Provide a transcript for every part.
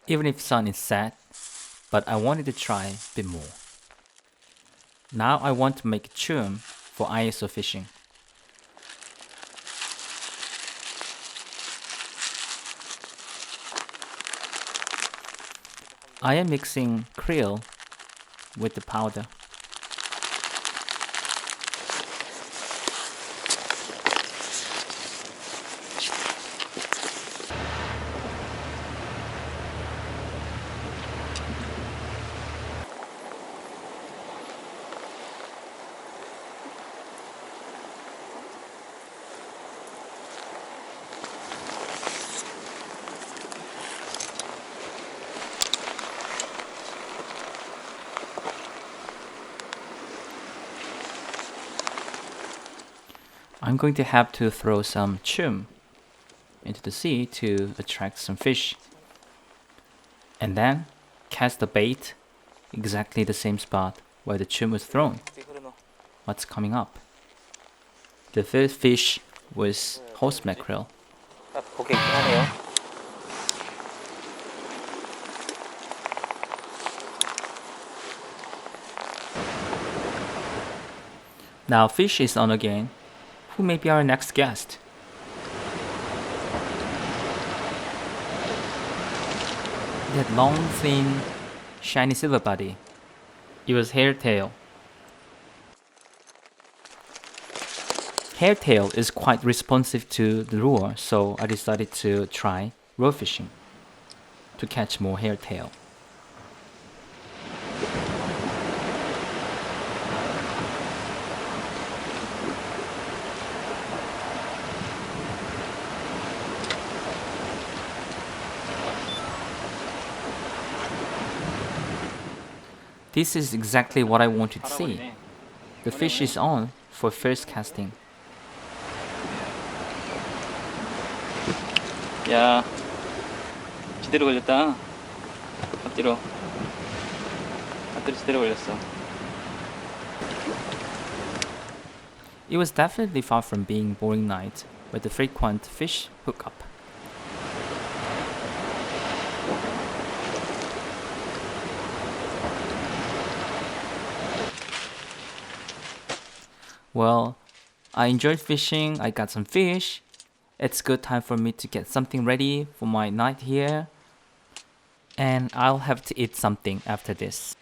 even if sun is set, but I wanted to try a bit more. Now I want to make a chum for ISO fishing. I am mixing krill with the powder. I'm going to have to throw some chum into the sea to attract some fish. And then cast the bait exactly the same spot where the chum was thrown. What's coming up? The first fish was horse mackerel. 고개 있긴 하네요. Now fish is on again. Who may be our next guest? That long, thin, shiny silver body. It was hairtail. Hairtail is quite responsive to the lure, so I decided to try roe fishing to catch more hairtail. This is exactly what I wanted to see. The fish is on for first casting. 야, 제대로 걸렸다. 앞뒤로. 앞뒤로 제대로 걸렸어. It was definitely far from being boring night with the frequent fish hookup. Well, I enjoyed fishing, I got some fish. It's good time for me to get something ready for my night here. And I'll have to eat something after this.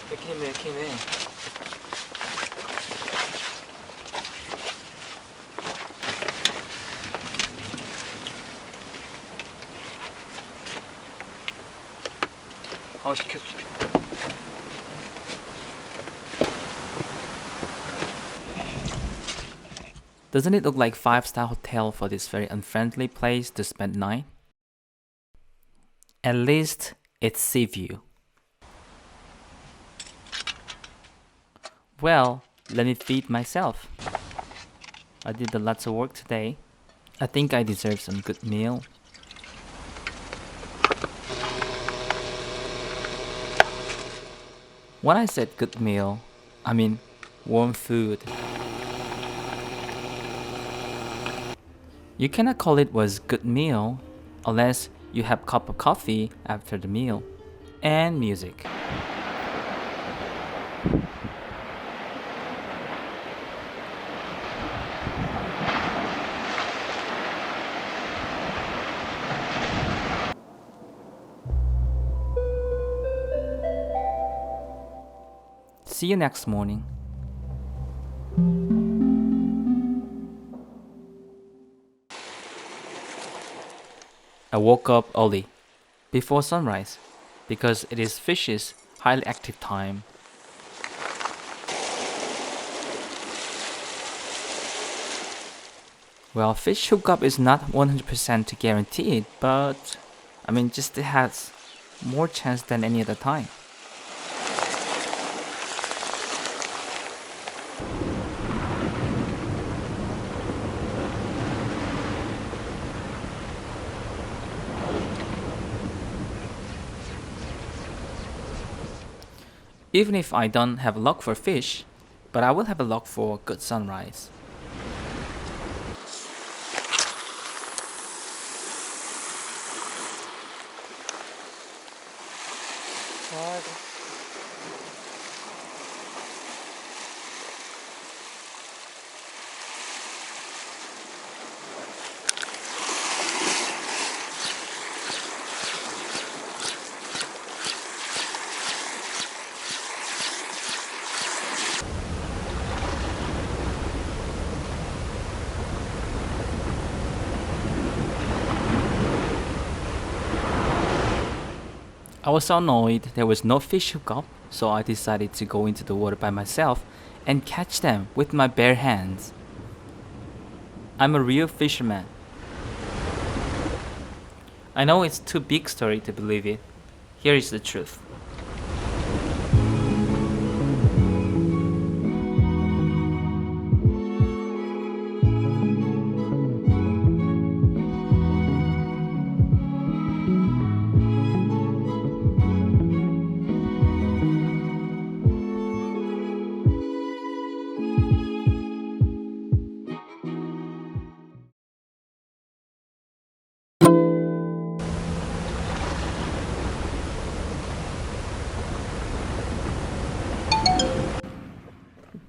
이렇게 힘해. 시켰어. Doesn't it look like 5-star hotel for this very unfriendly place to spend night? At least it's sea view. Well, let me feed myself. I did a lots of work today. I think I deserve some good meal. When I said good meal, I mean warm food. You cannot call it was good meal unless you have cup of coffee after the meal and music. See you next morning. I woke up early, before sunrise, because it is fish's highly active time. Well, fish hookup is not 100% guaranteed, but just it has more chance than any other time. Even if I don't have luck for fish, but I will have a luck for good sunrise. I was so annoyed there was no fish hookup, so I decided to go into the water by myself and catch them with my bare hands. I'm a real fisherman. I know it's too big story to believe it. Here is the truth.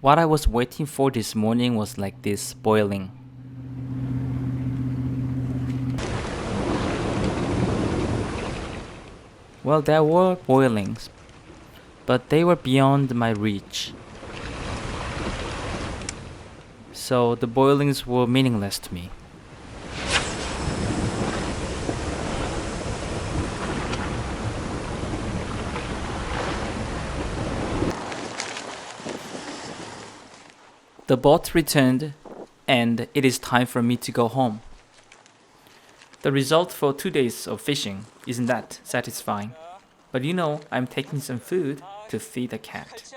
What I was waiting for this morning was like this, boiling. Well, there were boilings, but they were beyond my reach. So the boilings were meaningless to me. The boat returned, and it is time for me to go home. The result for 2 days of fishing isn't that satisfying, but you know I'm taking some food to feed the cat.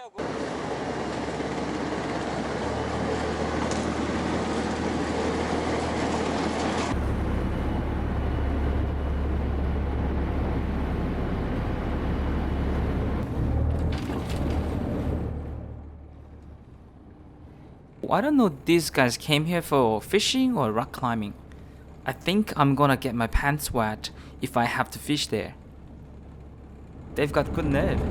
I don't know, these guys came here for fishing or rock climbing. I think I'm gonna get my pants wet if I have to fish there. They've got good nerve.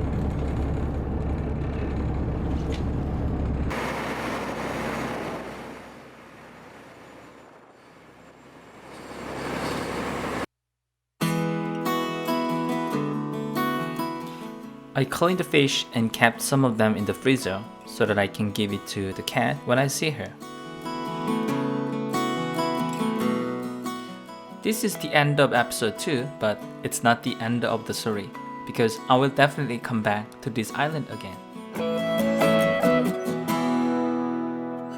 I cleaned the fish and kept some of them in the freezer so that I can give it to the cat when I see her. This is the end of episode 2, but it's not the end of the story because I will definitely come back to this island again.